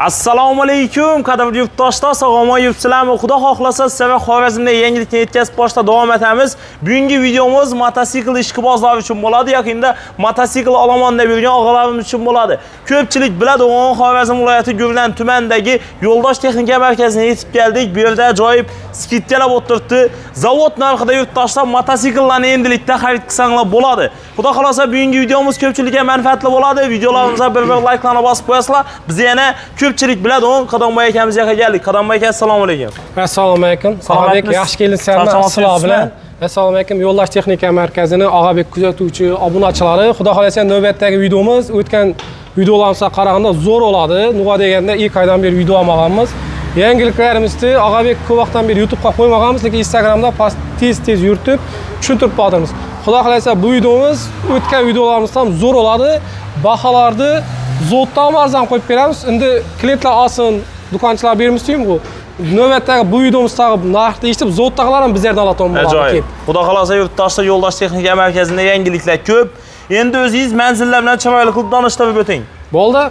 Assalomu alaykum, qadrli yurtdoshlar, sog'lom yuribsizlarmi? Xudo xohlasa, siz va Xorazmda yangilikni yetkazib borishda davom etamiz. Bugungi videomiz mototsikl ishqibozlar uchun bo'ladi, yoki mototsikl olaman deb yurgan og'alarimiz uchun bo'ladi. Ko'pchilik biladi, Xorazm viloyati Gurlan tumanidagi Yo'ldosh texnika markaziga yetib keldik. Bu yerda ajoyib skidkalar o'tiribdi. Zavod narxida yurtdoshlar mototsikllarni endilikda xarid qilsanglar bo'ladi. Xudo xohlasa, bugungi videomiz ko'pchilikga manfaatli bo'ladi. Videolarimizga bir like-larni bosib qo'yasizlar. Biz yana ko'pchilik biladi, Qadamboy akamizga keldik. Qadamboy aka, assalomu alaykum. Assalomu alaykum. Og'abek, yaxshi keldingizlar. Sizlar bilan. Assalomu alaykum. Yo'ldosh texnika markazini Og'abek kuzatuvchi obunachilari. Xudo xolasa navbatdagi videomiz o'tgan videolarimizga qaraganda zo'r bo'ladi. Nima deganda, ilk oydan beri video olmaganmiz. Yangiliklarimizni Og'abek ko'p vaqtdan beri YouTube'ga qo'ymaganmiz, lekin Instagramda tez yuritib tushuntirib boramiz. Xudo xolasa bu videomiz o'tgan videolarimizdan zo'r bo'ladi. Baholarni Zotdan arzon qo'yib beramiz. Endi klientlar olsin, do'konchilar bermisizmi bu? Navbatdagi bu videomiz tag'ib narxni eshitib, zotdagilar ham bizlardan oladigan bo'ladi. Xudo xolasa yurtdoshlar Yo'ldosh texnika markazida yangiliklar ko'p. Endi o'zingiz manzillar bilan chiroyli qilib tanishtirib o'ting. Bo'ldi.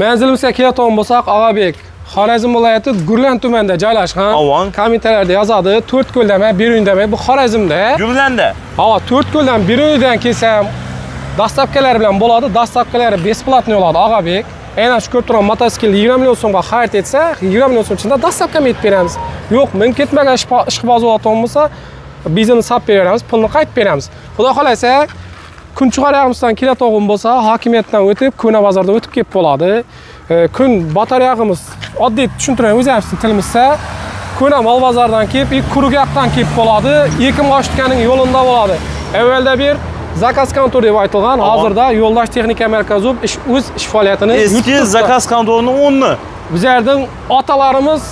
Manzilimizga keladigan bo'lsak, Og'abek, Xorazm viloyati Gurlan tumanida joylashgan. Kommentariyada yozadi, 4 ko'ldama, Berundama, bu Xorazmda. Gurlanda. Ha, 4 ko'ldan Berundan kelsam Dastavkalar bilan bo'ladi. Dastavkalari besplatniy bo'ladi, Og'abek. Aynan shu ko'p turgan mototsikl 20 million so'mga xarid etsa, 20 million so'm ichida dastavkani yetib beramiz. Yo'q, men ketmagan ishqiboz bo'ladigan bo'lsa, bizani sap beramiz, pulni qaytib beramiz. Xudo xolasa, kun chiqarayimizdan keladigan bo'lsa, hokimiyatdan o'tib, Ko'na bozorda o'tib kelib bo'ladi. Kun batareyamiz oddiy tushuntiraymi, o'zimizning tilimizda Ko'na mol bozordan kelib, Kurugaqdan kelib bo'ladi. Ekim oshitganing yo'lida bo'ladi. Avvalda bir zakaz kontor deb aytilgan, hozirda Yo'ldosh texnika markazi o'z ish faoliyatini eski zakaz kontorining o'rni. Bizlarning otalarimiz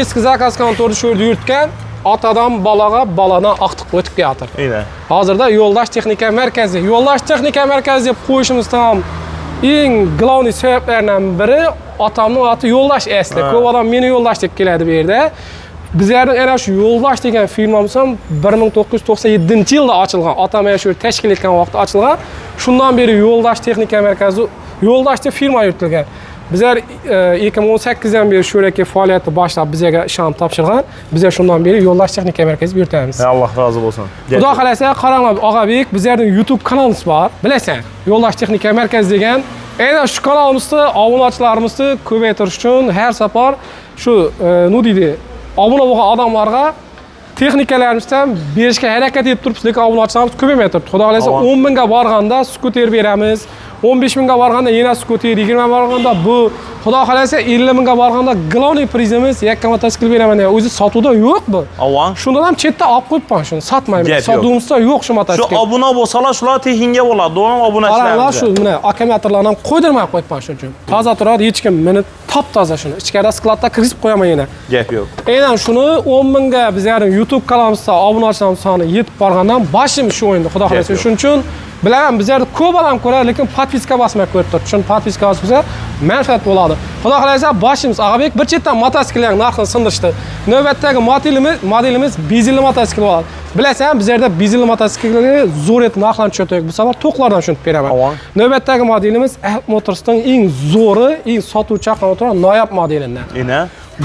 eski zakaz kontorni shu yerda yuritgan, otadan balaga, baladan aqtiq o'tib kelatir. Hozirda Yo'ldosh texnika markazi. Yo'ldosh texnika markazi deb qo'yishimizdan ham eng global sabablardan biri otamning oti Yo'ldosh asli. Ko'p odam meni Yo'ldosh deb keladi bu yerda. Bizlarning ana shu Yo'ldosh degan firmamiz ham 1997-yilda ochilgan. Otam mana shu tashkil etgan vaqtda ochilgan. Shundan beri Yo'ldosh texnika markazi Yo'ldosh deb firma yuritilgan. Bizlar 2018dan beri shu yerga faoliyatni boshlab bizga ishonib topshirgan. Bizlar shundan beri Yo'ldosh texnika markazi yuritamiz. Alloh rozi bo'lsin. Xudo xolasa, qaranglar, Og'abek, bizlarning YouTube kanalimiz bor. Bilasan, Yo'ldosh texnika markazi degan. Aynan shu kanalimizda obunachilarimizni ko'paytirish uchun har safar shu nima deydi, obuna bo'lgan odamlarga texnikalarimizdan berishga harakat etib turibmiz, lekin obunachilarimiz ko'paymay turibdi. Xudo xolasa 10 mingga borganda skuter beramiz, 15 mingga borganda yana skuter, 20 mingga borganda bu, xudo xolasa 50 mingga borganda global prizimiz yakka mototsikl beraman degan. O'zi sotuvda yo'q bu. Shundan ham chetda olib qo'yibman, shuni sotmayman. Sotuvimizda yo'q shu mototsikl. Shu obuna bo'lsalar, shular tekinga bo'ladi. Do'ng obunachilar. Qaranglar, shu mana akkumulyatorlarni ham qo'ydirmay qo'yibman shuning uchun. Toza turadi, hech kim meni top-toza shuni. Ichkarida skladda kirgizib qo'yaman yana. Gap yo'q. Aynan shuni 10 mingga bizlarning YouTube kanalimizda obunachilarimiz soni yetib borgandan boshim shu o'yinda, xudo xolasa. Shuning uchun bilaman, bizlarda ko'p odam ko'radi, lekin podpiska bosmay ko'rib turibdi. Shuni podpiska bosmasa manfaat bo'ladi. Xudo xolasa, boshimiz Og'abek bir chetdan mototsikllarning narxini sindirishdi. Navbatdagi modelimiz benzinli mototsikl bo'ladi. Bilasan, bizlarda benzinli mototsikllarga zo'r etib narxlarni tushirdik. Bu safar to'qlardan tushunib beraman. Navbatdagi modelimiz Elk Motors'ning eng zo'ri, eng sotuvchi qanotlar noyob modelidan.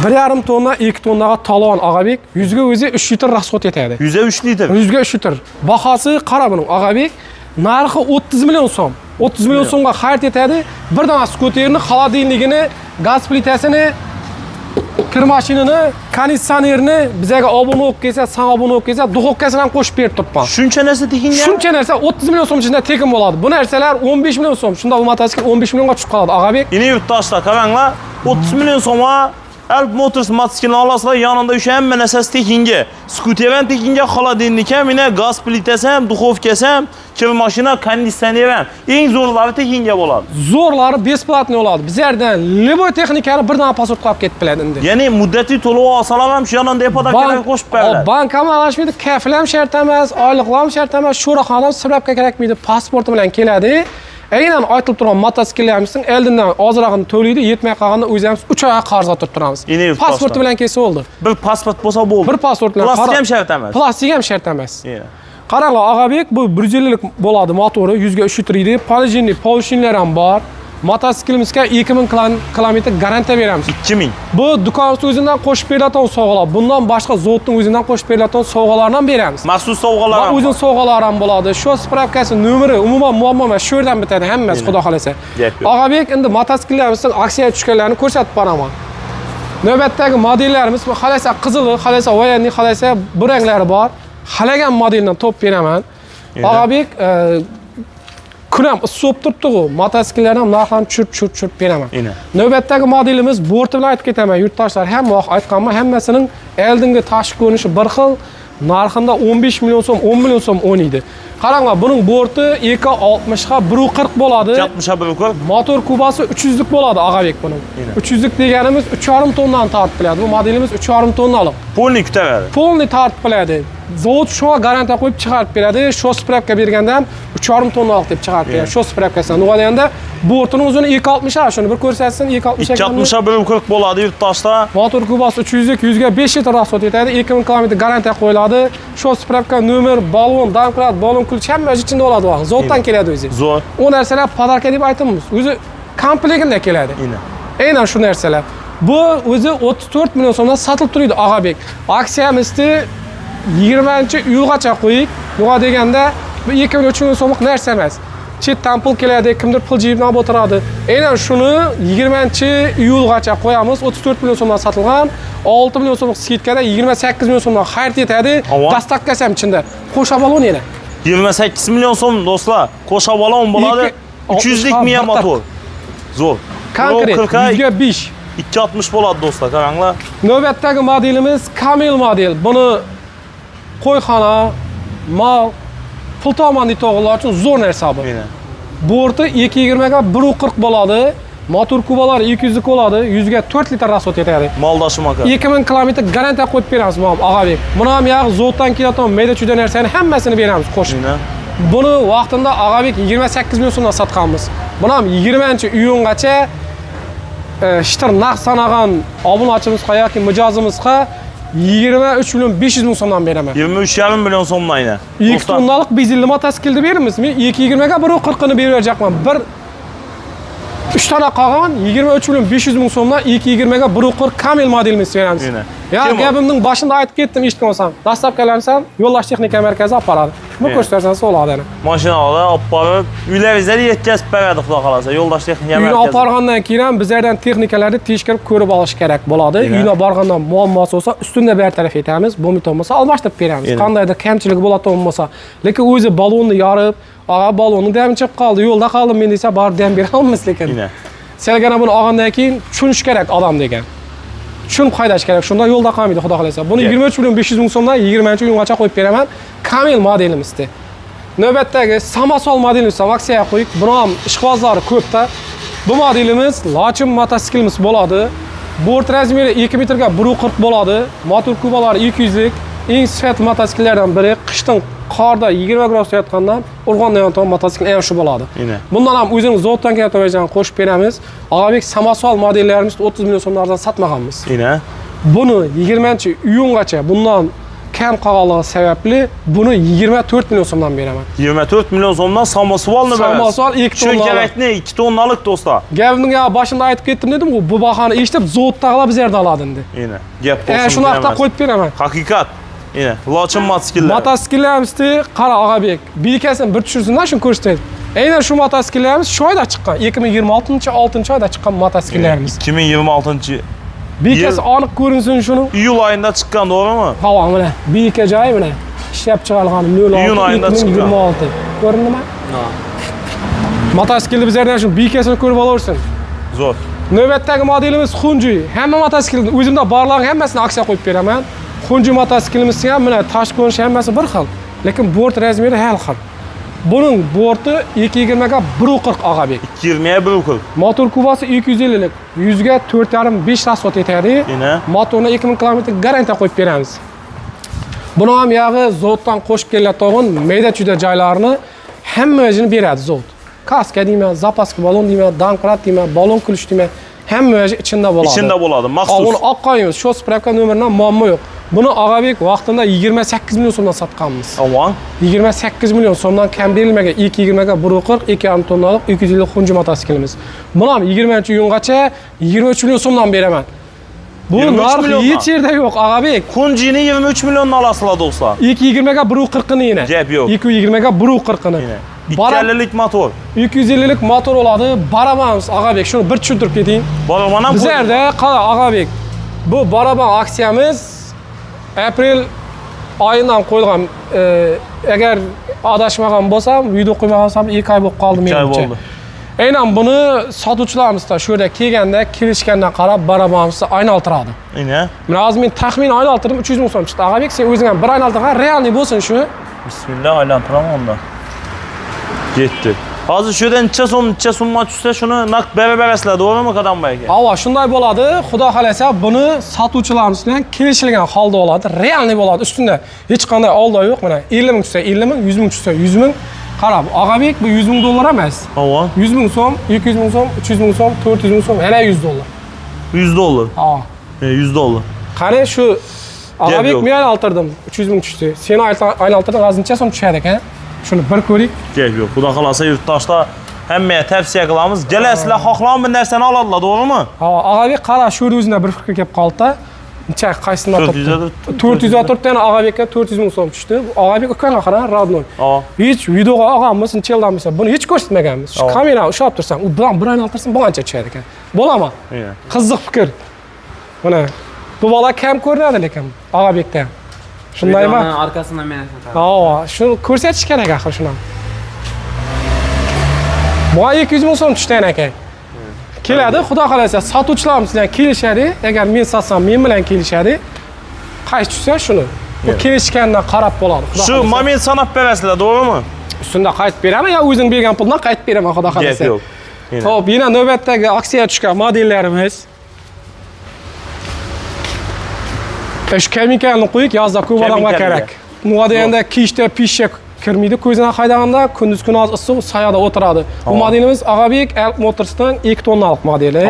1,5 tonna, 2 tonnaga talon Og'abek, yuzga o'zi 3 litr rasxod etadi. Yuzga 3 litr. Yuzga 3 litr. Bahosi qara buning Og'abek. Narxi 30 million so'm. 30 million so'mga xarid etadi. Bir dona skuterni, xolodilnigini, gaz plitasini, kir mashinani, konditsionerni bizga obuna bo'lib kelsa, san obuna bo'lib kelsa, duxovkasini ham qo'shib berib turibman. Shuncha narsa tekinga? Shuncha narsa 30 million so'm ichida tekin bo'ladi. Bu narsalar 15 million so'm. Shunda bu mototsikl 15 millionga tushib qoladi, Og'abek. Ini yurtdoshlar, qaranglar, 30 million so'mga Elk Motors mototsiklini olasizlar, yonida o'sha hamma narsasi tekinga. Skuter ham tekinga, xolodilnik ham, yana gaz plitasi ham, duxovkasi ham, kir mashina, konditsioner ham. Eng zo'rlari tekinga bo'ladi. Zo'rlari besplatniy bo'ladi. Bizlardan liboy texnikani bir dona pasport qilib ketib biladi endi. Ya'ni muddatiy to'lov olsalar ham shu yondan ipotekalarga qo'shib beradi. Bank ham aralashmaydi, kafil ham shart emas, oylik ham shart emas, sho'raxon ham sirabga kerakmaydi, pasporti bilan keladi. Aynan aytilib turgan mototsiklarimizning oldindan ozrog'ini to'laydi, yetmay qolganda o'zimiz 3 oy qarz o'tirib turamiz. Pasporti bilan kelsa bo'ldi. Bir pasport bo'lsa bo'ldi. Bir pasport bilan. Plastik ham shart emas. Plastik ham shart emas. Qaranglar, Og'abek bu 150lik bo'ladi motori, 100 ga 3 litr edi. Polishinli ham bor. Motosiklimizga 2000 kilometr garantiya beramiz. 2000. Bu do'konimiz o'zidan qo'shib beriladigan sovg'alar. Bundan boshqa zavodning o'zidan qo'shib beriladigan sovg'alarni ham beramiz. Maxsus sovg'alar ham. O'zing sovg'alar ham bo'ladi. Shu spravkasi, nomeri, umuman muammo emas. Shu yerdan bitadi hammasi, xudo xolasa. Og'abek, endi motosikllarimizning aksiyaga tushganlarini ko'rsatib boraman. Navbatdagi modellarimiz xolasa qizili, xolasa voyanli, xolasa bu ranglari bor. Xalagan modeldan top beraman. Og'abek, kunam isib turibdi-ku, motosikillarni ham narxlarini tushirib beraman. Navbatdagi modelimiz borti bilan aytib ketaman, yurtdoshlar, hamma vaqt aytganman, hammasining oldingi tashqi ko'rinishi bir xil, narxida 15 million so'm, 10 million so'm o'ynaydi. Qaranglar, buning borti 260 ga 140 bo'ladi. 60 ga 140. Motor kubasi 300 lik bo'ladi, Og'abek buning. 300 lik deganimiz 3,5 tonnani tortib biladi. Bu modelimiz 3,5 tonnalik. Polni kutaveradi. Polni tortib biladi. Zavod shunga garantiya qo'yib chiqarib beradi. Shu spravka berganda ham 3,5 tonnalik deb chiqarib beradi. Shu spravkasidan o'g'ilganda bortining uzuni 260 ga, shuni bir ko'rsatsin, 260 ga 140 bo'ladi yurtdoshlar. Motor kubasi 300 lik, 100 ga 5 litr rasxod etadi. 2000 kilometr garantiya qo'yiladi. Shu spravka nomer, balon, damkrat, balon kulch hamma ichida bo'ladi. Zavoddan keladi o'zi. Zo'r. O narsalar podarka deb aytamiz. O'zi komplektida keladi. Aynan shu narsalar. Bu o'zi 34 million so'mdan sotilib turadi, Og'abek. Aksiyamizni 20-iyulgacha qo'ydik. Nima deganda bu 2-3 million so'mlik narsa emas. Chetdan pul keladi, kimdir pul jibdan o'tiradi. Aynan shuni 20-iyulgacha qo'yamiz. 34 million so'mdan sotilgan, 6 million so'mlik skidkada 28 million so'mdan xarid etadi. Dastavkasi ham ichida. Qo'sha balon yana. 28 million so'm do'stlar. Qo'sha balon bo'ladi. 300 lik miya motor. Zo'r. Konkret 100 ga 5. 260 bo'ladi do'stlar, qaranglar. Navbatdagi modelimiz Camel model. Buni qo'yxona, mal, pul tomonli to'g'rilar uchun zo'r narsa bu. Borti 220 ga 140 bo'ladi. Motor kubalari 200 lik bo'ladi. 100 ga 4 litr rasxod etadi. Moldoshim aka. 2000 kilometr garantiya qo'yib beramiz, Og'abek. Buni ham yog' zavoddan keladigan mayda-chuyda narsani hammasini beramiz qo'shib. Buni vaqtida Og'abek 28 million so'mdan sotganmiz. Buni ham 20-iyungacha shitir narx sanagan obunachimizga yoki mijozimizga 23 million 500 ming so'mdan beraman. 23,5 million so'mdan aynan. 2 tonnalik benzinli mototsiklni beramiz. Men 220 ga 140 ni beracakman. 3 tane qolgan 23 million 500 ming so'mdan 220 ga 140 Camel modelimizni beramiz. Ya gapimning boshida aytib ketdim, eshitgan olsam. Dastavkalarimiz ham yo'llash texnika markazi olib boradi. Bu ko'rsatsangiz bo'ladi. Mashinalar olib borib, uylaringizga yetkazib beradi, xudo xolasa. Yo'llash texnika markazi. Uyga olib borgandan keyin ham bizlardan texnikalarni tekshirib ko'rib olish kerak bo'ladi. Uyga borgandan muammosi bo'lsa, ustunda bartaraf etamiz, bo'lmay bo'lmasa almashtirib beramiz. Qandaydir kamchilik bo'ladigan bo'lsa, lekin o'zi balonni yorib, balonni dam chiqib qoldi, yo'lda qoldim men desa, borib dam bera olmaymiz lekin. Selgana buni olgandan keyin tushunish kerak odam degan. Tushunib haydash kerak. Shunda yo'lda qolmaydi, xudo xolasa. Buni 23 million 500 ming so'mdan 20-iyungacha qo'yib beraman. Camel modelimizda. Navbatdagi Samasol modelimiz ham aksiyaga qo'ydik. Buni ham ishqibozlari ko'pda. Bu modelimiz lochin mototsiklimiz bo'ladi. Bort razmeri 2 metrga 140 bo'ladi. Motor kubalari 200 lik. Eng sifatli mototsikillardan biri. Qishdan qorda 20 gradusda yotgandan urg'ondan yon mototsikl ana shu bo'ladi. Bundan ham o'zimiz zavoddan keltirgan qo'shib beramiz. Og'abek Samasol modellarimiz 30 million so'mlardan sotmaganmiz. Buni 20-iyungacha bundan kam qolganligi sababli buni 24 million so'mdan beraman. 24 million so'mdan Samasolni beramiz. Samasol 2 tonnalik. Shu kerakni 2 tonnalik do'stlar. Gapimning boshida aytib ketdim dedim-ku, bu bahoni eshitib zavoddagilar bizlardan oladi endi. Gap bo'lsin. Shuni vaqtda qo'yib beraman. Haqiqat. Lochin mototsikllar. Mototsikllarimizni qara Og'abek. Bekasini bir tushirsinlar, shuni ko'rsataylik. Aynan shu mototsikllarimiz shu oyda chiqqan. 2026-6-oyda chiqqan mototsikllarimiz. 2026 Bekasi aniq ko'rinsin shuni. Iyul oyida chiqqan, to'g'rimi? Ha, mana beka joyi mana. Ishlab chiqarilgan 06-2026. Ko'rindimi? Ha. Mototsiklni bizlardan shu bekasini ko'rib olaversin. Zo'r. Navbatdagi modelimiz Xunji. Hamma mototsiklni o'zimda borlarning hammasini aksiya qo'yib beraman. Xunji mototsiklimiz ham mana tashqi ko'rinishi hammasi bir xil, lekin bort razmeri har xil. Buning borti 220 ga 140 Og'abek. 220 ga 140. Motor kubasi 250 lik. 100 ga 4,5 rasxod etadi. Motorni 2000 kilometr garantiya qo'yib beramiz. Buni ham yog'i zavoddan qo'shib keladigan mayda-chuyda joylarini hammasini beradi zavod. Kaska deyman, zapaska balon deyman, damkrat deyman, balon kulish deyman, hammasi ichida bo'ladi. Ichida bo'ladi, maxsus. Uni oq qo'yamiz, shu spravka nomeridan muammo yo'q. Buni Og'abek vaqtida 28 million so'mdan sotganmiz. Tamam. 28 million so'mdan kam berilmagan ilk 20ga 140 2,5 tonnalik 250 xunji mototsiklimiz. Buni ham 20-iyungacha 23 million so'mdan beraman. Bu 23 narx milliondan? hech yerda yo'q, Og'abek. Kunjini 23 milliondan olasizlar do'stlar. İlk 20ga 140'ını yine. Gap yo'q. İlk 20ga 140'ını. Yine. 250'lik motor. 250'lik motor oladi. Barabanmiz, Og'abek. Shuni bir tushuntirib keting. Baraban ham Bizlarda qara Og'abek. Bu baraban aksiyamiz aprel oyidan qo'yilgan. Agar adashmagan bo'lsam, video qo'ymagasam 2 oy bo'lib qoldi menimcha. Aynan buni sotuvchilarimizda shu yerda kelganda, kirishgandan qarab barabanimizni aylantiradi. Yine. Mana hozir men taxminan aylantirdim 300 ming so'm chiqdi. Og'abek, sen o'zing ham bir aylantirgan, realniy bo'lsin shu. Bismillah aylantiraman onda. Getdi. Hozir shu yerdan necha so'mma tushsa shuni naqd beraverasizlar, to'g'rimi Qadamboy aka? Ava, shunday bo'ladi. Xudo xolasa buni sotuvchilarimiz bilan kelishilgan holda bo'ladi. Realniy bo'ladi. Ustunda hech qanday aldav yo'q. Mana 50 ming tushsa 50 ming, 100 ming tushsa 100 ming. Qarab, Og'abek bu 100 ming dollar emas. Tamam. 100 ming so'm, 200 ming so'm, 300 ming so'm, 400 ming so'm, yana 100 dollar. 100 dollar. Ha. 100 dollar. Qani shu Og'abek men aylantirdim. 300 ming tushdi. Seni aylantirding, hozir necha so'm tushadi ekan? Shuni bir ko'rik. Gap yo'q. Xudo xolasa yurtdoshlar hammaga tavsiya qilamiz. Kelasizlar, xohlagan bir narsani oladilar, to'g'rimi? Ha, Og'abek qara, shu o'zida bir fikr kelib qoldi-da. Necha qaysini topdi? 404 tane Og'abekka 400 ming so'm tushdi. Og'abek ukanga qara, radnoy. Hech videoga olganmiz, cheldan bo'lsa, buni hech ko'rsatmaganmiz. Shu kamerani ushlab tursam, u bilan bir aylantirsam, bo'lgancha tushadi ekan. Bo'laman. Qiziq fikr. Mana bu bola kam ko'rinadi lekin Og'abekda. Shundaymi? Arkasından men sotaman. Ha, shuni ko'rsatish kerak axir shuni. Bu 200 ming so'm tushdi aka. Keladi, xudo xolasa sotuvchilarimiz bilan kelishadi. Agar men sotsam, men bilan kelishadi. Qaysi tushsa shuni. Bu kelishgandan qarab bo'ladi. Shu moment sanab berasizlar, to'g'rimi? Ustunda qaytib beraman yo o'zing bergan puldan qaytib beraman, xudo xolasa. Gap yo'q. Xo'p, yana navbatdagi aksiyaga tushgan modellarimiz. Shu kemikalni qo'yib, yozda ko'p odamga kerak. Bu deganda kishda pishga kirmaydi, ko'zdan haydaganda kunduz kun issiq soyada o'tiradi. Bu modelimiz Og'abek Alp Motors'dan 2 tonnalik modeli.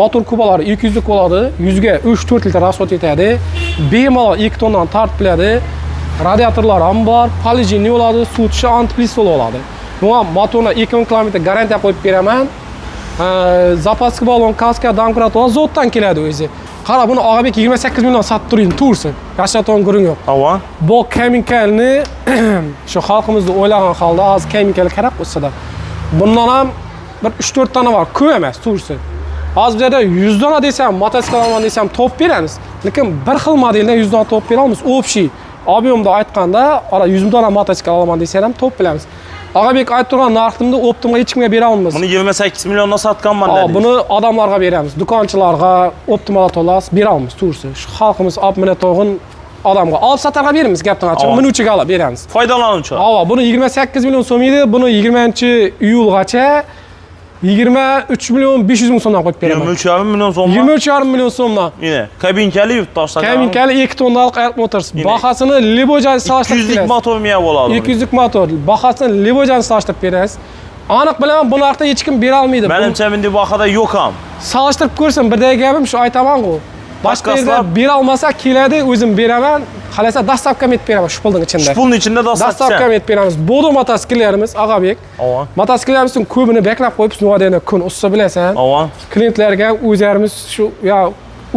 Motor kubalari 200 lik bo'ladi, 100 ga 3-4 litr rasxod etadi. Bemalol 2 tondan tortib biladi. Radiatorlar ham bor, poligenli bo'ladi, suvtishi antiplistol bo'ladi. Bu ham motorga 2000 km garantiya qo'yib beraman. Zapaski balon, kaska, domkrat va zotdan keladi o'zi. Qara, buni Og'abek 28 million sotib turing, tursin. Yashatan guring yo'q. Tamam. Bu kemikalni shu xalqimizni o'ylagan holda hozir kemikal kerak bo'lsa-da. Bundan ham bir 3-4 tona bor, ko'p emas, tursin. Hozir bizda 100 dona desam, mototsikl olaman desam, topib beramiz. Lekin bir xil modeldan 100 dona topib beramiz. Общий ob'yomda aytganda, 100 dona mototsikl olaman desam ham topib beramiz. Og'abek aytib turgan narximni optimga hech kimga bera olmaymiz. Buni 28 milliondan sotganman dedi. Buni odamlarga beramiz, do'konchilarga, optimalatorlarga bera olmaymiz, to'g'risi. Shu xalqimiz olib mina to'g'in odamga olib sotarga beramiz, gapdan ochib, minuvchiga olib beramiz. Foydalanuvchi. Buni 28 million so'm edi, buni 20-iyulgacha 23 million 500 ming so'mdan qo'yib beraman. 23,5 million so'mdan. 23,5 million so'mdan. Yine kabinkali yurtdoshlar. Kabinkali 2 tonnalik Alp Motors. Bahasini Libojan solishtirib 200 lik motor miya bo'ladi. 200 lik motor. Bahasini Libojan solishtirib berasiz. Aniq bilaman, bu narxda hech kim bera olmaydi. Menimcha bunday bahada yo'q ham. Solishtirib ko'rsin, birdagi gapim shu aytaman-ku. Boshqa yerda bera olmasa keladi, o'zim beraman. Qalasa dastavka etib beraman shu pulning ichida. Shu pulning ichida dastavka etib beramiz. Bodo mototsikllarimiz Og'abek. Mototsiklarimizning ko'pini beklab qo'yib, nodena kun usta bilasan. Klientlarga o'zlarimiz shu yo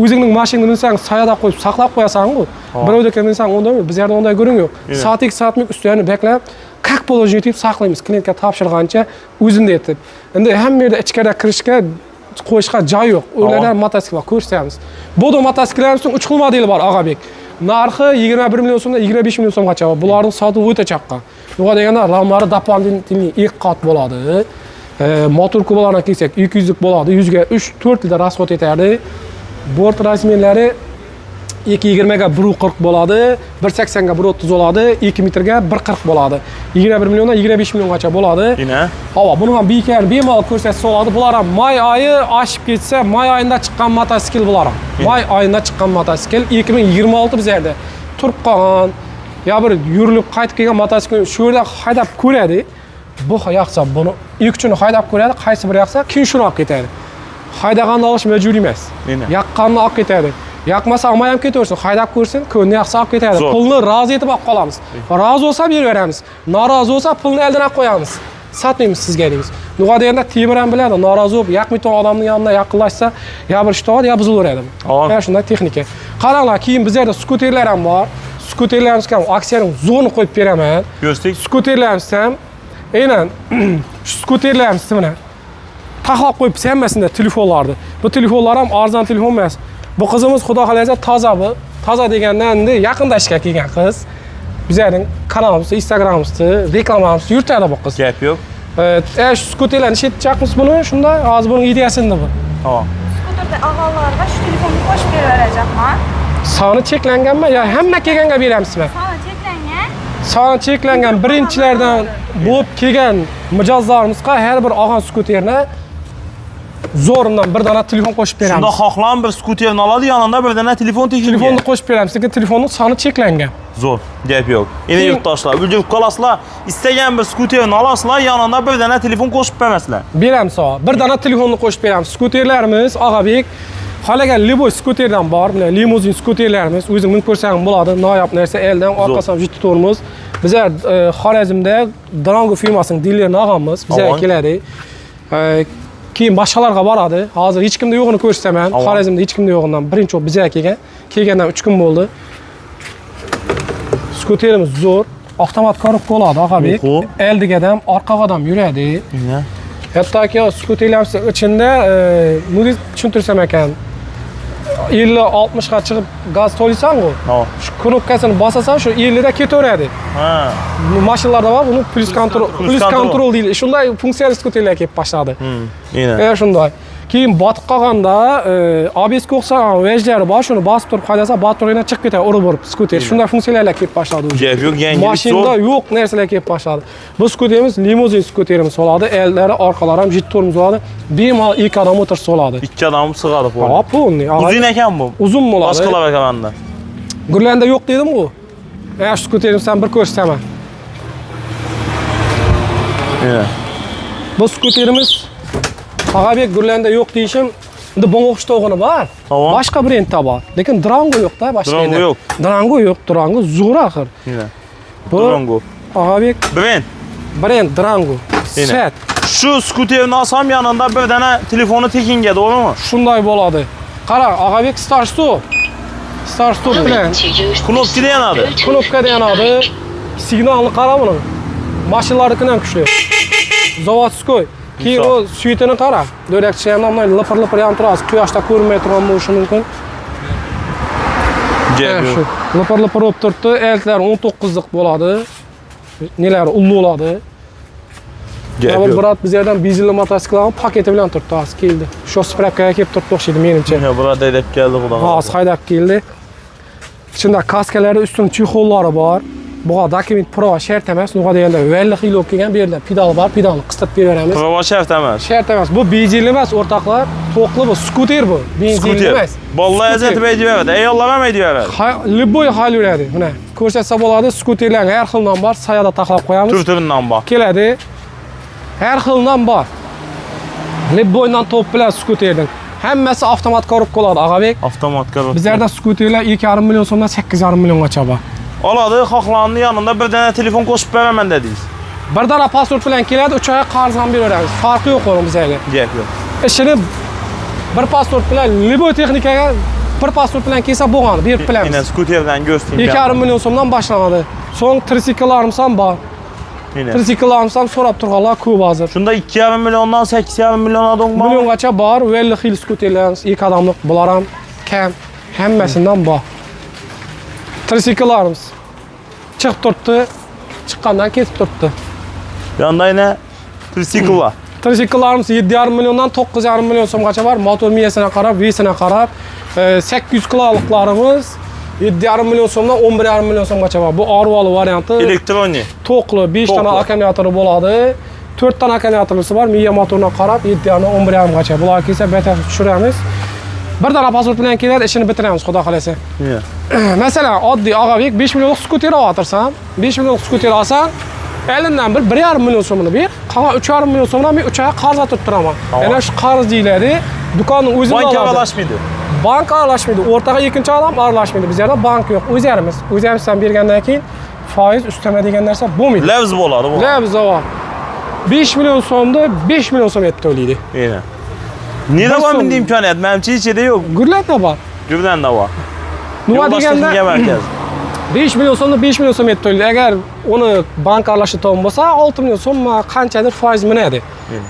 o'zingning mashinangni minsang soyada qo'yib saqlab qo'yasan-ku. Birovda minsang unday, bizlarda unday ko'ring yo'q. Soatlik soatlik ustini beklab, как положено etib saqlaymiz. Klientga topshirgancha o'zingda etib. Endi hamma yerda ichkarida kirishga qo'yishga joy yo'q. Ulardan mototsikl ko'rsatamiz. Bodo mototsiklarimizning 3 xil modeli bor Og'abek. Narxi 21 million so'mdan 25 million so'mgacha bor. Bularning sotuvi o'ta chaqqon. Yo'q deganda ramlari doполнительный 2 qat bo'ladi. Motor kubalardan kelsak 200 lik bo'ladi, 100 ga 3-4 litr rasxod etadi. Bort razmerlari 220 ga 140 bo'ladi, 180 ga 130 bo'ladi, 2 metrga 140 bo'ladi. 21 milliondan 25 milliongacha bo'ladi. Yine. Hava, buni ham bemalol ko'rsatsa bo'ladi. Bular ham may oyi oshib ketsa, may oyida chiqqan mototsikl bular ham. May oyida chiqqan mototsikl 2026 bizlarda turib qolgan. Ya bir yurilib qaytib kelgan mototsikl shu yerda haydab ko'radi. Bu yoqsa buni ilk uchun haydab ko'radi, qaysi bir yoqsa keyin shuni olib ketadi. Haydaganda olish majburiy emas. Yaqqanni olib ketadi. Yoqmasa olmay ham ketaversin, haydab ko'rsin, ko'nni yaxshi olib ketadi. Zo'r. Pulni rozi etib olib qolamiz. Rozi bo'lsa beraveramiz. Norozi bo'lsa pulni eldan olib qo'yamiz. Sotmaymiz sizga deymiz. Nima deganda temir ham biladi, norozi bo'lib, yoqmaydigan odamning yoniga yaqinlashsa, ya bir ishtovadi, ya buzilaveradi. Mana shunday texnika. Qaranglar, keyin bizlarda skuterlar ham bor. Skuterlarimiz ham aksiyaning zo'rni qo'yib beraman. Ko'rsatdik. Skuterlarimiz ham aynan shu skuterlarimiz mana taxlab qo'yib hammasida telefonlarni. Bu telefonlar ham arzon telefon emas. Bu qizimiz xudo xolasa toza bu. Toza degandan endi yaqinda ishga kelgan qiz. Bizning kanalimizda, Instagramimizda reklamamizni yuritadi bu qiz. Gap yo'q. Shu skuterlarni ishlatacakmiz buni, shunda hozir buning ideyasida bu. Tamam. Skuterda og'alarga shu telefonni qo'shib beraveracakman. Soni cheklanganmi yo hamma kelganga beramizmi? Soni cheklangan. Soni cheklangan birinchilardan bo'lib kelgan mijozlarimizga har bir og'an skuterni zo'ridan bir dona telefon qo'shib beramiz. Shunda xohlam bir skuterni oladi, yonida bir dona telefon tekinga. Telefonni qo'shib beramiz, lekin telefonning soni cheklangan. Zo'r, gap yo'q. Endi yurtdoshlar, bilib qolasizlar, istagan bir skuterni olasizlar, yonida bir dona telefon qo'shib bermasizlar. Beramiz o. Bir dona telefonni qo'shib beramiz. Skuterlarimiz Og'abek halaga liboy skuterdan bor, mana limuzin skuterlarimiz o'zing minib ko'rsang bo'ladi. Noyob narsa eldan orqasidan jitib turamiz. Bizlar Xorazmda Drango firmasining dilerini olganmiz. Bizga keladi. Keyin boshqalarga boradi. Hozir hech kimda yo'g'ini ko'rsataman. Xorazmda hech kimda yo'g'idan birinchi bizga kelgan. Kelgandan 3 kun bo'ldi. Skuterimiz zo'r, avtomat korobka bo'ladi, Og'abek. Oldiga ham, orqaga ham yuradi. Hattoki skuterlarimiz ichida nima tushuntirsam ekan, 50-60 ga chiqib gaz to'laysan-ku. Shu knopkasini bosasan, shu 50 da ketaveradi. Ha. Mashinalarda bor, buni plus kontrol deydi. Shunday funksiyali skuterlar kelib boshladi. Shunday. Keyin botib qolganda ABS o'xshagan vejlari bor, shuni bosib turib haydasa, batareyani chiqib ketadi, urib skuter. Shunday funksiyalar kelib boshladi. Gap yo'q, yangilik. Mashinada yo'q narsalar kelib boshladi. Bu skuterimiz limuzin skuterimiz bo'ladi, ellari, orqalari ham jittorimiz bo'ladi. Bemalol 2 odam o'tirsa bo'ladi. 2 odam sig'adi bu. Ha, pulni. Uzun ekan bu. Uzun bo'ladi. Boshqalar ekan. Gurlanda yo'q dedim-ku. Mana shu skuterimni bir ko'rsataman. Bu skuterimiz Og'abek Gurlanda yo'q deyishim, endi bunga o'xshatog'ini bor. Boshqa brendda bor, lekin Drango yo'q-da, boshqa. Drango yo'q. Drango yo'q, Drango zo'r axir. Bu Drango. Og'abek brend Drango. Set. Shu skuterni olsam yonida bir dona telefoni tekinga, to'g'rimi? Shunday bo'ladi. Qara, Og'abek start bilan knopkada yanadi. Knopkada yanadi. Signalni qara buni. Mashinalarnikidan ham kuchli. Zavodskoy. Keyin o suyetini qara. Do'rakcha ham bunday lipir-lipir yonib turadi. Quyoshda ko'rinmay turgan bo'lishi mumkin. Shu lipir-lipir bo'lib turibdi. Eltlari 19 lik bo'ladi. Nelari ulli bo'ladi. Birat bizlardan benzinli mototsikllar paketi bilan turibdi, hozir keldi. Shu spravkaga kelib turibdi o'xshaydi menimcha. Birat haydab keldi, xudo xohlasa. Hozir haydab keldi. Ichida kaskalari, ustun chexollari bor. Bu dokument pro shart emas, nima deganda 50 xil bo'lib kelgan, bu yerda pedal bor, pedalni qistab beraveramiz. Pro shart emas. Shart emas. Bu benzinli emas, o'rtoqlar. To'qli bu skuter bu. Benzinli emas. Bolalar ajratib aytib, ayollar ham aytib. Liboy hal yuradi. Mana ko'rsatsa bo'ladi, skuterlar har xildan bor, sayada taxlab qo'yamiz. Tur-turidan bor. Keladi. Har xildan bor. Liboydan top bilan skuterdan. Hammasi avtomat korobka bo'ladi, Og'abek. Avtomat korobka. Bizlarda skuterlar 2,5 million so'mdan 8,5 milliongacha bor. Oladi, xohlanni yonida bir dona telefon qo'shib beraman dedingiz. Bir dona pasport bilan keladi, 3 oy qarz ham beraveramiz. Farqi yo'q o'g'lim bizga. Gap yo'q. Ishini bir pasport bilan liboy texnikaga bir pasport bilan kelsa bo'lgani, berib bilamiz. Mana skuterdan go'sting. 2,5 million so'mdan boshlanadi. So'ng trisiklarimiz ham bor. Trisiklarimiz ham so'rab turganlar ko'p hozir. Shunda 2,5 milliondan 8,5 million odam bor. Milliongacha bor, 50 xil skuterlarimiz, 2 odamlik, bular ham kam, hammasidan bor. Trisiklarimiz chiqib turibdi, chiqqandan ketib turibdi. Yonda yana trisiklar. Trisiklarimiz 7,5 milliondan 9,5 million so'mgacha bor. Motor miyasini qarab, vesini qarab, 800 kiloliklarimiz 7,5 million so'mdan 11,5 million so'mgacha bor. Bu Arvali varianti. Elektronik. To'qli 5 dona akkumulyatori bo'ladi. 4 dona akkumulyatorisi bor. Miya motoruna qarab 7,5 11,5 gacha. Bular kelsa batafsil tushiramiz. Bir dona pasport bilan keladi, ishini bitiramiz, xudo xolasa. Masalan, oddiy Og'abek 5 millionlik skuter oltirsan, 5 millionlik skuter olsan, elindan 1,5 million so'mini ber, qolgan 3,5 million so'mdan men 3 oy qarz o'tirib turaman. Yana shu qarz deyiladi, do'konning o'zida bank avalashmaydi. bank aralashmaydi. O'rtaga ikkinchi odam aralashmaydi. Bizda bank yo'q. O'zlarimizdan bergandan keyin foiz ustama degan narsa bo'lmaydi. Levz bo'ladi bu. Levz bor. 5 million so'mni 5 million so'm etib to'laydi. Aynan. Nima bor bunday imkoniyat? Menimcha ichida yo'q. Gurlatda bor. Gurlanda bor. Nima deganda markaz. 5 million so'mni 5 million so'm etib to'laydi. Agar uni bank aralashib to'g'on bo'lsa, 6 million so'm qanchadir foiz minadi.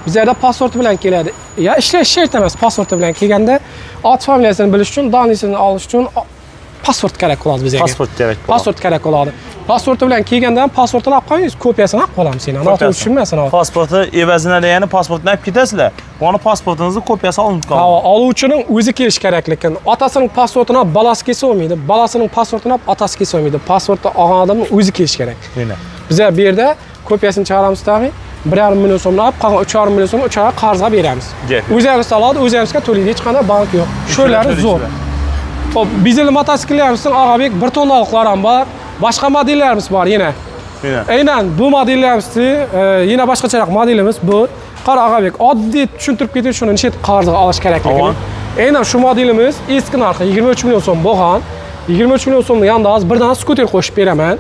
Bizlarda pasporti bilan keladi. Ya ishlash shart emas, pasporti bilan kelganda ot familiyasini bilish uchun, donlisini olish uchun pasport kerak bo'ladi bizga. Pasport kerak bo'ladi. Pasport kerak bo'ladi. Pasporti bilan kelganda ham pasportini olib qo'yingiz, kopiyasini olib qolamiz seni. Noto'g'ri tushunmasin. Pasporti evazini degani pasportni olib ketasizlar. Buni pasportingizni kopiyasi olinib qoladi. Ha, oluvchining o'zi kelish kerak, lekin otasining pasportini olib balasi kelsa olmaydi. Balasining pasportini olib otasi kelsa olmaydi. Pasportni olgan odamning o'zi kelish kerak. Aynan. Biz bu yerda kopiyasini chiqaramiz tag'i 1,5 million so'mni olib, qolgan 3,5 million so'mni uchaga qarzga beramiz. O'zingiz oladi, o'zingizga to'laydi, hech qanday bank yo'q. Shularni zo'r. Xo'p, bizning mototsikllarimizni Og'abek 1 tonnaliklar ham bor. Boshqa modellarimiz bor yana. Aynan bu modellarimizni yana boshqacharoq modelimiz bu. Qara Og'abek, oddiy tushuntirib ketish shuni necha qarzga olish kerakligini. Aynan shu modelimiz eski narxi 23 million so'm bo'lgan. 23 million so'mni yanida hozir bir dona skuter qo'shib beraman.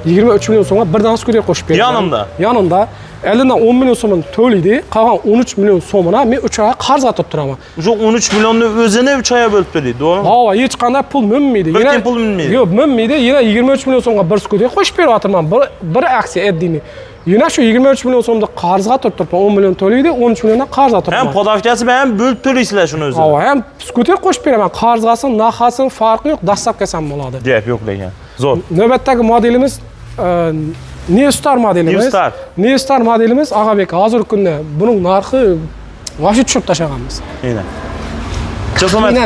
23 million so'mga bir dona skuter qo'shib beraman. Yonimda. Elinden 10 milyon so'mini to'laydi, qolgan 13 million so'mini men 3 oyga qarzga tutib turaman. O'sha 13 millionni o'zini 3 oyga bo'lib to'laydi, to'g'rimi? Ha, hech qanday pul minmaydi. Yana pul minmaydi. Yo'q, minmaydi. Yana 23 million so'mga bir skuter qo'shib beryapman. Bir aksiya eddini. Yana shu 23 million so'mni qarzga tutib turibman. 10 million to'laydi, 13 milliondan qarzga turibman. Ham podavkasi bilan bo'lib to'laysizlar shuni o'zi. Ha, ham skuter qo'shib beraman. Qarzgasin, naqasin farqi yo'q, dastlabkasi ham bo'ladi. Gap yo'q lekin. Zo'r. Navbatdagi modelimiz Neostar modelimiz. Neostar modelimiz Og'abek hozirgi kunda buning narxi vaqti tushib tashlaganmiz. Aynan.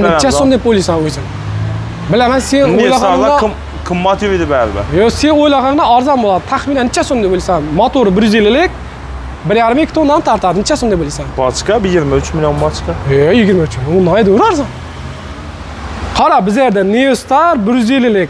Necha so'm deb o'ylaysan o'zing? Bilaman, sen o'ylaganda qimmat edi baribir. Yo'q, sen o'ylaganda arzon bo'ladi. Taxminan necha so'm deb o'ylaysan? Motori 150 lik, 1,5 tonnadan tortadi. Necha so'm deb o'ylaysan? Bochqa 23 million bochqa. 23 million. U naydi arzon. Qara, bizlarda Neostar 150 lik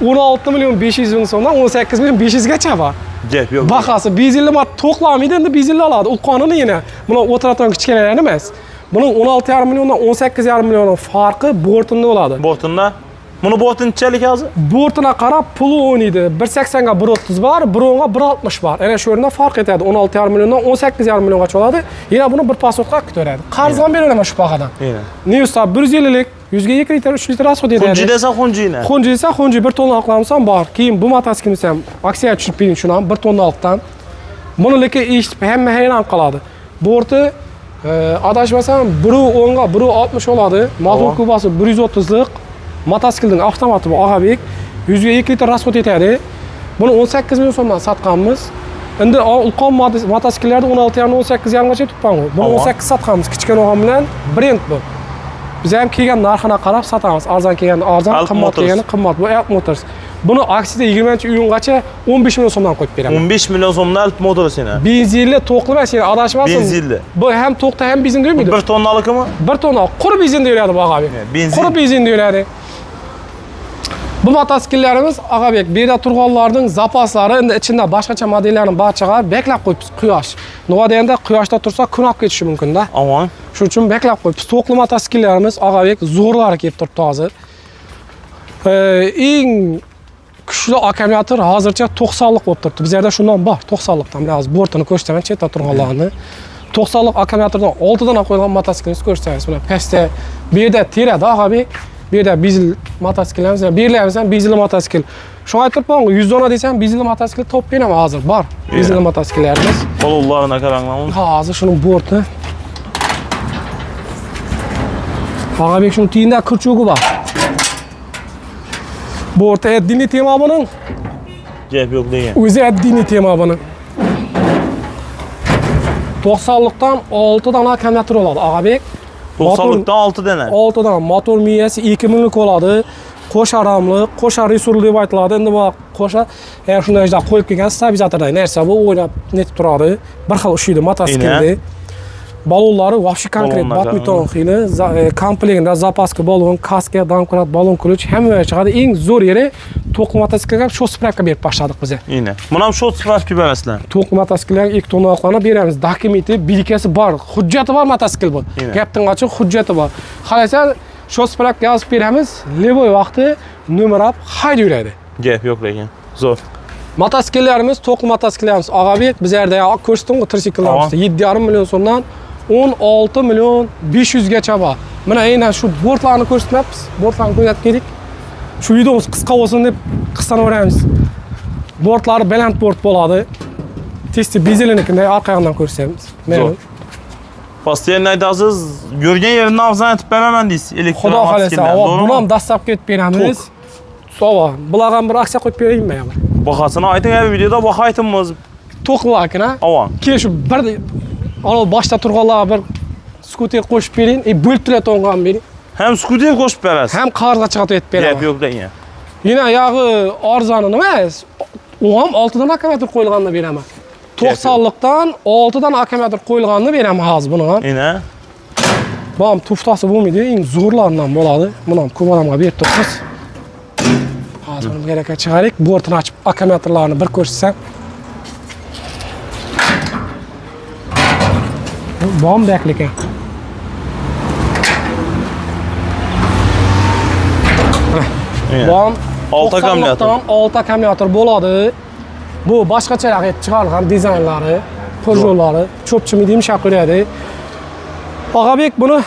16 milyon 500 bin so'mdan 18 milyon 500 gacha bor. Gap yo'q. Bahası benzinli mat to'qlamaydi, endi benzinli oladi. U qonuni yana. Buni o'tiradigan kichkinalar emas. Buning 16,5 milliondan 18,5 milliondan farqi bortunda bo'ladi. Bortunda? Buni bortin nechalik hozir? Bortina qarab puli o'ynaydi. 180 ga 130 bor, 110 ga 160 bor. Ana shu yerda farq etadi. 16,5 milliondan 18,5 milliongacha oladi. Yana buni bir pasportga ko'taradi. Qarzga beraman shu paqadan. Neostar 150 lik 100 ga 2 litr 3 litr rasxod etadi. Xunji desa xunjini. Xunji desa xunji 1 tonna qilamsan bor. Keyin bu mototsiklimiz ham aksiyaga tushib bering shuni ham 1 tonnalikdan. Buni lekin eshitib hamma hayron qoladi. Borti adashmasam 110 ga 160 oladi. Motor kubasi 130 lik. Mototsiklning avtomati bu Og'abek 100 ga 2 litr rasxod etadi. Buni 18 million so'mdan sotganmiz. Endi ulqon mototsikillarda 16,5-18,5 gacha tutgan. Buni 18 sotganmiz. Kichkina o'g'am bilan brend bu. Biz ham kelgan narxini qarab sotamiz. Arzon kelganda arzon, qimmat kelganda qimmat. Bu Alp Motors. Buni aksiyada 20-iyungacha 15 million so'mdan qo'yib beraman. 15 million so'mdan Alp Motors seni. Benzinli to'qlama seni adashmasin. Benzinli. Bu ham to'qta ham benzin deyilmaydi. 1 tonnalikmi? 1 tonna quru benzin deyiladi bu Og'abek. Quru benzin deyiladi. Bu mototsikillarimiz Og'abek bu yerda turganlarning zapaslari endi ichida boshqacha modellarni barchaga beklab qo'yibmiz. Quyosh. Nima deganda quyoshda tursa kun olib ketishi mumkin-da. Aman. Shuning uchun beklab qo'yibmiz. To'qli mototsikillarimiz Og'abek zo'rlari kelib turibdi hozir. Eng kuchli akkumulyator hozircha 90 lik bo'lib turibdi. Bizlarda shundan bor, 90 likdan. Hozir bortini ko'rsataman, chetda turganlarni. 90 lik akkumulyatordan 6 dona qo'yilgan mototsiklimiz ko'rsatamiz. Mana pastda bu yerda terada Og'abek. Bu yerda benzinli mototsikillarimiz, berlaymiz ham benzinli mototsikil. Shuni aytibman, 100 dona desam benzinli mototsikil topib beraman hozir. Bor. Benzinli mototsikillarimiz. Qo'llarına qaranglar. Hozir shuni borti. Og'abek shuni tiyinda kirchugi bor. Borti addiniy tema buning. Gap yo'q degan. O'zi addiniy tema buning. 90 likdan 6 dona akkumulyator oladi Og'abek. 90 likdan 6 dana. 6 dona motor miyasi 2000 lik bo'ladi. Qo'sha ramli, qo'sha resurli deb aytiladi. Endi bu qo'sha shunday qo'yib kelgan stabilizatorday narsa bu o'ynab netib turadi. Bir xil ushlaydi mototsiklda. Balonlari вообще konkret badminton xili, komplektda zapaska balon, kaska, domkrat, balon ключ hamma chiqadi. Eng zo'r yeri to'qli mototsiklga shu spravka berib boshladik biz. Aynan. Buni ham shu spravka berasizlar. To'qli mototsikllarga 2 tonna oqlarni beramiz. Dokumenti, birikasi bor, hujjati bor mototsikl bu. Gapdan ochiq hujjati bor. Qarasa Shosprak yozib beramiz. Leboy vaqti numerab haydayveradi. Gap yo'q lekin. Zo'r. Mototsikllarimiz, to'qli mototsikllarimiz Og'abek bizlarda ko'rsatdim trisiklarimiz 7,5 million so'mdan 16 million 500 gacha bor. Mana aynan shu bortlarni ko'rsatmayapmiz. Bortlarni ko'rsatib keldik. Shu videomiz qisqa bo'lsin deb qisqartiramiz. Bortlari baland bort bo'ladi. Testi bezelinikidan orqadan ko'rsatamiz. Mana Posterni aytasiz, ko'rgan yerimni afzal aytib beraman deysiz. Xudo xolasa, buni ham dastlabki aytib beramiz. Sova, bularga bir aksiya qo'yib beraymi ham? Bahasini ayting, videoda baho aytamiz. To'qlakina. Avon. Keyin shu bir boshda turganlar bir skuter qo'shib bering, bo'lib turadi o'ngan bering. Hem skuter qo'shib berasiz. Hem qarzga chiqib aytib beraman. Gap yo'q degan. Yana yog'i arzoni nima? U ham 6 dan akkumulyator qo'yilganini beraman. 90likdan 6 dan akkumulyator qo'yilganini beraman hozir buni ham. Ina. Bom tuftasi bo'lmaydi, eng zo'rlaridan bo'ladi. Buni ham ko'p odamga berib turibmiz. Hozir buni kerakga chiqarik, bortini ochib akkumulyatorlarni bir ko'rsam. Bom beklekan. Bom 6 akkumulyator. 6 akkumulyator bo'ladi. Bu boshqacharoq aytib chiqarilgan dizaynlari, Peugeotlari, cho'pchimi deymish qo'yadi. Og'abek buni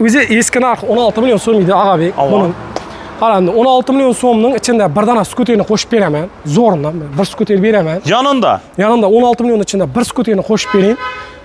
o'zi eski narx 16 million so'm edi Og'abek. Buni qarang, 16 million so'mning ichida bir dona skuterni qo'shib beraman. Zo'rdan bir skuter beraman. Yanında 16 million ichida bir skuterni qo'shib bering.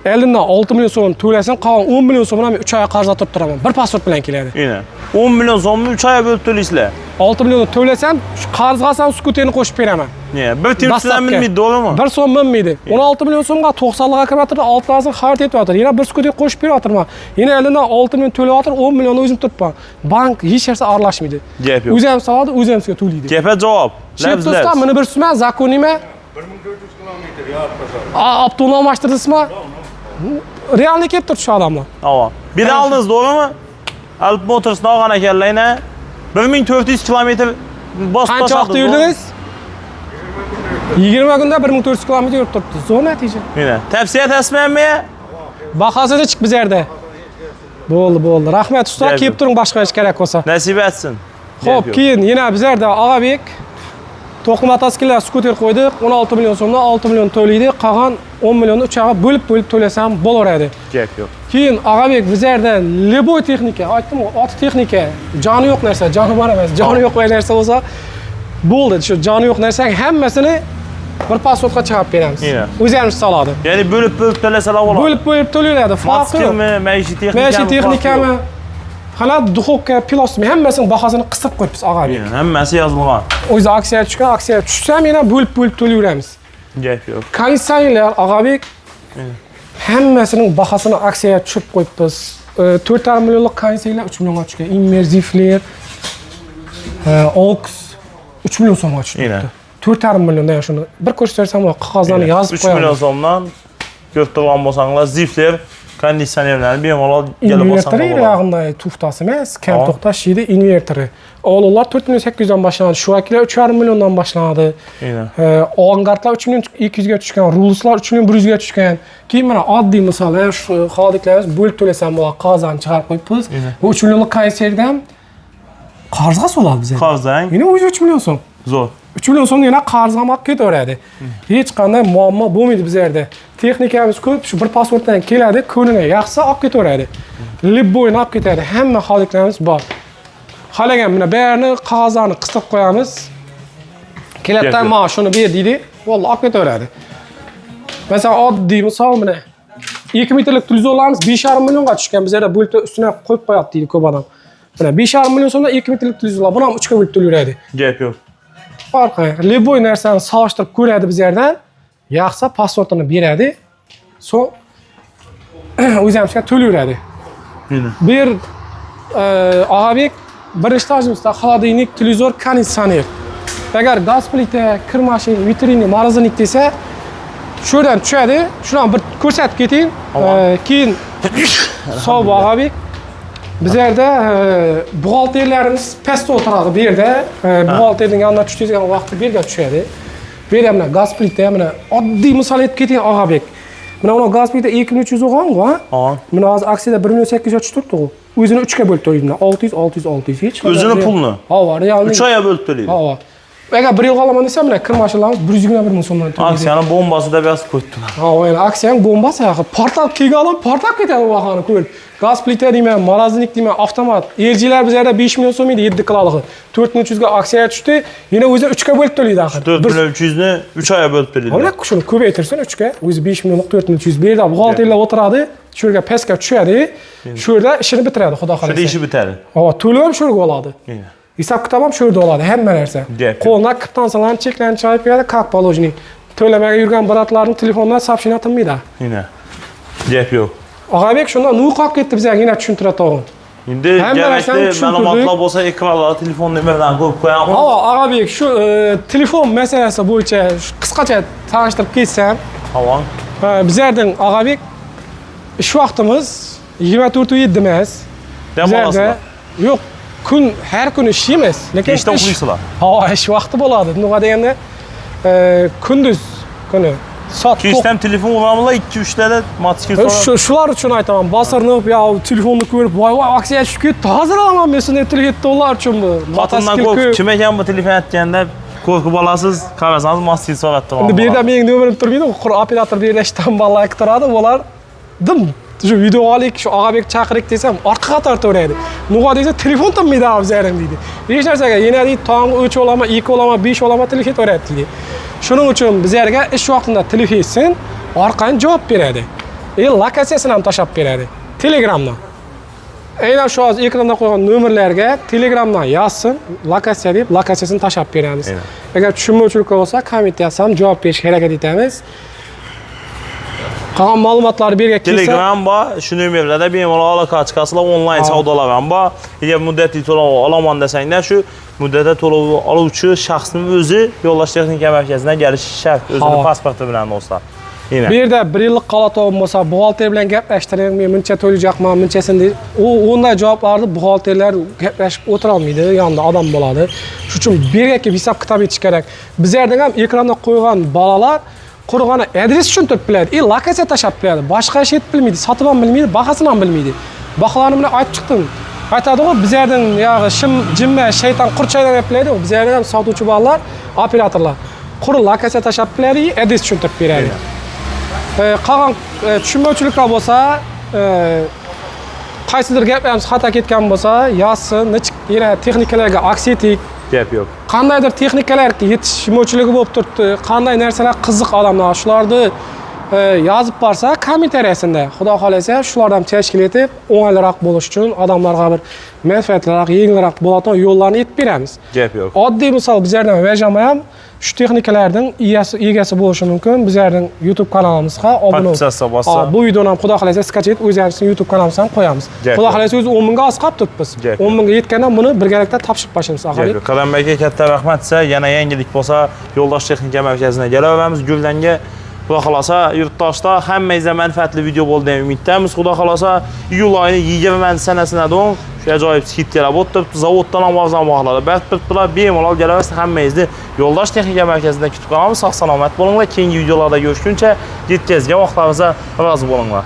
Elinden 6 milyon so'm to'lasan, qolgan 10 milyon so'mni 3 oyga qarzga turib turaman. Bir pasport bilan keladi. Ina. 10 milyon so'mni 3 oyga bo'lib to'laysizlar. 6 milyonu to'lasam, qarzga olsam skuterni qo'shib beraman. Ne? Bir tirsidan minmaydi, to'g'rimi? 1 so'm minmaydi. 16 milyon so'mga 90lik akkumulyatorda 6 tazini xarid etyapti. Yana bir skuter qo'shib berayotirman. Yana elinden 6 milyon to'layapti, 10 milyonni o'zim turibman. Bank hech narsa aralashmaydi. Gap yo'q. O'zi ham soladi, o'zi ham sizga to'laydi. Gapga javob. Cheptosda meni bir suma zakonima 1400 kilometr ya. Avtonomlashtirdingizmi? Reallik kelib turibdi shu odamlar. Avon. Bir aldınız, to'g'rimi? Alp Motors'ni olgan ekanlar, 1400 kilometr bosib Qancha vaqt yurdingiz? 20 kunda 1400 kilometr yurib turibdi. Zo'r natija. Ina. Tavsiya etasizmi? Bahosida chiq bizlarda. Bo'ldi. Rahmat usta, kelib turing boshqa ish kerak bo'lsa. Nasib etsin. Xo'p, keyin yana bizlarda Og'abek to'qli mototsikllar skuter qo'ydik. 16 million so'mdan 6 million to'laydi. Qolgan 10 millionni 3 oyga bo'lib to'lasam bo'laveradi. Gap yo'q. Keyin Og'abek bizlarda Leboy texnika, aytdim-ku, ot texnika, joni yo'q narsa, joni bor emas, joni yo'q narsa bo'lsa bo'ldi. Shu joni yo'q narsaning hammasini bir pasportga chiqarib beramiz. O'zimiz soladi. Ya'ni bo'lib to'lasalar bo'ladi. Bo'lib to'laydi. Farqi yo'q. Mototsikilmi, maishiy texnikami? Maishiy texnikami? Hala duxovka, pilosmi hammasini bahosini qisib qo'yibmiz Og'abek. Hammasi yozilgan. O'zi aksiya tushsam yana bo'lib to'layveramiz. Gap yo'q. Konditsionerlar Og'abek hammasining bahosini aksiyaga tushib qo'yibmiz. 4,5 millionlik konditsionerlar 3 millionga tushgan. Immersivlar, aux 3 million so'mga tushdi. 4,5 milliondan shuni bir ko'rsatsam, qog'ozlarni yozib 3 million so'mdan ko'p turgan bo'lsanglar, zifler, konditsionerlarni bemalol kelib olsangiz bo'ladi. Yog'inday tuftasi emas, kam to'xtash yedi inverteri. Oğullar 4 milyon 800'dan başlandı. Şu akiler 3,5 milyondan başlandı. Avangardlar 3 milyon 200'ge tushgan, Ruluslar 3 milyon 100'ge tushgan. Keyin mana oddiy misol, shu xodiklarimiz bo'lib to'lasam bo'ladi, qog'ozlarni chiqarib qo'yibmiz. Bu 3 millionlik kayserdan qarzga soladi bizga. Qarzang? Yana o'zi 3 million so'm. Zo'r. 3 million so'mni yana qarzga olib ketaveradi. Hech qanday muammo bo'lmaydi bizlarda. Texnikamiz ko'p, shu bir pasportdan keladi, ko'riniga yaxshi olib ketaveradi. Libboyni olib ketadi. Hamma xodiklarimiz bor. Xalagan buni barini qog'ozlarni qisib qo'yamiz. Kelatdan mana shuni ber deydi. Vallahi olib ketaveradi. Masalan, oddiy misol mana 2 metrlik televizorlarimiz 5,5 millionga tushgan. Bizlarda bo'lib ustuna qo'yib qo'yapti deydi ko'p odam. Mana 5,5 million so'mdan 2 metrlik televizorlar buni ham 3 ga bo'lib to'layveradi. Gap yo'q. Farqi, Leboy narsani solishtirib ko'radi bizlardan. Yaxshi pasportini beradi. So'ng o'zimizga to'layveradi. Bir Og'abek birinchi tajimizda xolodilnik, televizor, konditsioner. Agar gaz plita, kir mashin, vitrini, morozinik desa, shundan tushadi. Shuni bir ko'rsatib keting. Keyin sog' Og'abek. Bizlarda buxgalterlarimiz pastda o'tiradi bu yerda. Buxgalterning yonidan tushadigan vaqtda bu yerga tushadi. Bu yerda mana gaz plita, mana oddiy misol aytib keting Og'abek. Mana uni gaz plita 2300 olgan-ku, ha? Ha. Mana hozir aksiyada 1.834 u. O'zini 3 ga bo'lib to'laydi. 600 hech qanday. O'zini pulni. Ha, realni. 3 oyga bo'lib to'laydi. Ha. Agar 1 yil qolaman desam, mana kir mashinamiz 121 ming so'mdan to'laydi. Aksiyani bombasida yozib qo'yibdilar. Ha, yani aksiyaning bombasi haqi. Portlab kelgan, portlab ketadi bu xona ko'l. Gaz plita deyman, moroznik deyman, avtomat. LG'lar bizlarda 5 million so'm edi 7 kilolik. 4300 ga aksiya tushdi. Yana o'zi 3 ga bo'lib to'laydi axir. 4300 ni 3 oyga bo'lib to'laydi. Mana shuni ko'paytirsin 3 ga. O'zi 5 millionlik 4300 berdi. Buxgalterlar o'tiradi, shu yerga peskga tushadi. Shu yerda ishini bitiradi, xudo xolasa. Shunda ishi bitadi. Ha, to'lov ham shu yerga oladi. Hisob kitob ham shu yerda oladi, hamma narsa. Qo'lna kvitansiyalarni cheklanib chiqarib beradi, как положено. To'lamaga yurgan bratlarning telefondan soобщение atilmaydi. Yana. Gap yo'q. Og'abek shundan nuq qolib ketdi bizga, yana tushuntiradi tog'im. Endi gapda ma'lumotlar bo'lsa, ekranlarda telefon nimadan ko'p qo'yamiz. Ha, Og'abek shu telefon masalasi bo'yicha qisqacha tanishtirib ketsam. Havon. Bizlarning Og'abek ish vaqtimiz 24:7 emas. Bizlarda yo'q, har kun ishlaymiz, lekin nechta uxlaysizlar? Ha, ish vaqti bo'ladi. Nima deganda kunduz kuni soat kechdan telefon uramizlar 2-3 tada motosiklet so'rab. Shular uchun aytaman, bosirnib, yo telefonni ko'rib, voy aksiya tushib ketdi. Hozir olaman men seni $7 uchun bu. Xotindan ko'p kim ekan bu telefon aytganda qo'rqib olasiz, qarasangiz motosiklet so'rab turadi. Endi bu yerda mening nomerim turmaydi, operator birlashdan bolalar turadi, ular dim shu video olik, shu Og'abek chaqirik desam, orqaga tortaveradi. Nuqa desa telefon tinmaydi bizlaring deydi. Hech narsaga yana deydi, tong 3 olaman, 2 olaman, 5 olaman telefon ketaveradi deydi. Shuning uchun bizlarga ish vaqtida telefon etsin, orqadan javob beradi. Lokatsiyasini ham tashab beradi. Telegramdan. Aynan shu hozir ekranda qo'ygan nomerlarga Telegramdan yozsin, lokatsiya deb lokatsiyasini tashab beramiz. Agar tushunmovchilik bo'lsa, kommentga ham javob berishga harakat etamiz. Qolgan ma'lumotlarni bergan kelsa, Telegram bor, shu nomerlarda bemalol aloqa chiqasizlar, onlayn savdolar ham bor. Agar muddatli to'lov olaman desanglar, shu muddatda to'lov oluvchi shaxsning o'zi yo'llash texnika markazidan kelishi shart, o'zining pasporti bilan do'stlar. Yine. Bu yerda 1 yillik qolato'g'im bo'lsa, buxgalter bilan gaplashtiring, men buncha to'layapman, bunchasini deb. Unday javoblarni buxgalterlar gaplashib o'tira olmaydi, yonida odam bo'ladi. Shuning uchun bu yerga kelib hisob kitob etish kerak. Bizlarda ham ekranda qo'ygan bolalar qurg'ani adres tushuntirib biladi, lokatsiya tashab biladi, boshqa ish etib bilmaydi, sotib ham bilmaydi, bahasini ham bilmaydi. Baholarni bilan aytib chiqdim. Aytadi-ku, bizlardan yog'i jimma shayton qurchaydan biladi, bizlardan ham sotuvchi bolalar, operatorlar qurib lokatsiya tashab biladi, adres tushuntirib beradi. Qolgan tushunmovchiliklar bo'lsa, qaysidir gaplarimiz xato ketgan bo'lsa, yozsin, yana texnikalarga aks etik. Gap yo'q. Qandaydir texnikalar yetishmovchiligi bo'lib turibdi, qanday narsalar qiziq odamlar, shularni yozib borsa kommentariyasida, xudo xolasa shulardan tashkil etib, o'ng'ayliroq bo'lish uchun odamlarga bir manfaatliroq, yengilroq bo'ladigan yo'llarni aytib beramiz. Gap yo'q. Oddiy misol bizlardan Vajama ham shu texnikalarning egasi bo'lishi mumkin. Bizlarning YouTube kanalimizga obuna bo'ling. Bu videoni ham xudo xolasa skachet o'zimizning YouTube kanalimizga ham qo'yamiz. Xudo xolasa o'zi 10 mingga oz qolib turibmiz. 10 mingga yetgandan buni birgalikda topshirib boshlaymiz axir. Qadambaga katta rahmat sizga. Yana yangilik bo'lsa, Yo'ldosh texnika markaziga kelaveramiz. Guldanga Xudo xolasa yurtdoshlar hammangizga manfaatli video bo'ldi deb umiddamiz. Xudo xolasa iyul oyining 20 sanasida do'ng shu ajoyib skidkalar bo'lib, zavoddan ham o'zdan bog'ladi. Baribir bemalol kelaverasiz, hammangizni Yo'ldosh texnika markazida kutib qolamiz. Sog' salomat bo'linglar. Keyingi videolarda ko'rishguncha yetkazgan vaqtlaringizga rozi bo'linglar.